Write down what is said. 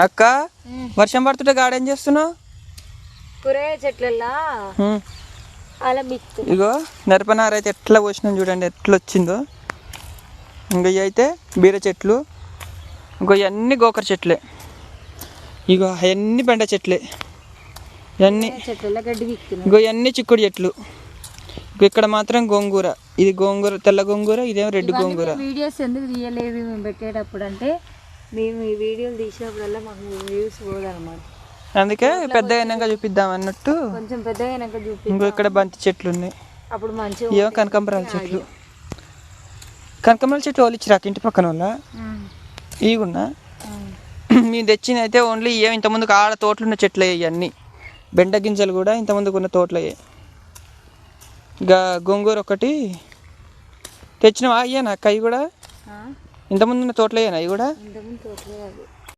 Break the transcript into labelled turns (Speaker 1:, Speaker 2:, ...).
Speaker 1: అక్క వర్షం పడుతుంటే గాడేం చేస్తున్నావు?
Speaker 2: కూరగాయ చెట్లల్లా అలా బిక్కు.
Speaker 1: ఇగో మిరపనార అయితే ఎట్లా పోసినాం చూడండి, ఎట్లా వచ్చిందో. ఇంకా ఇవి అయితే బీర చెట్లు, ఇంకో ఇవన్నీ గోకర చెట్లే, ఇగో అవన్నీ బెండ చెట్లే, ఇవన్నీ
Speaker 2: చెట్ల గడ్డి బిక్కు.
Speaker 1: ఇగో ఇవన్నీ చిక్కుడు చెట్లు. ఇక్కడ మాత్రం గోంగూర, ఇది గోంగూర, తెల్ల గోంగూర, ఇదేమో రెడ్ గోంగూర.
Speaker 2: వీడియోస్ ఎందుకు తీయలేదు మేము పెట్టేటప్పుడు అంటే మేము ఈ వీడియోలు తీసినప్పుడల్లా మాకు వ్యూస్ పోదన్నమాట.
Speaker 1: అందుకే పెద్దగా అయినాక చూపిద్దాం అన్నట్టు.
Speaker 2: కొంచెం పెద్దగా అయినాక
Speaker 1: ఇంకో ఇక్కడ బంతి చెట్లు ఉన్నాయి,
Speaker 2: అప్పుడు మంచిగా.
Speaker 1: ఏమో కనకాంబరాల చెట్లు. కనకాంబరాల చెట్లు వాళ్ళు ఇచ్చిరాక ఇంటి పక్కన వాళ్ళ ఇగున్నా. మేము తెచ్చిన అయితే ఓన్లీ ఏమి ఇంతకుముందుకు ఆడ తోటలు ఉన్న చెట్లు ఇవన్నీ. బెండ గింజలు కూడా ఇంతకుముందుకు ఉన్న తోటలు అయ్యాయి. ఇంకా గోంగూర ఒకటి తెచ్చినవా? అయ్యానా అక్క? అవి కూడా ఇంతకుముందు ఉన్న తోటలు అయ్యాను, అవి కూడా.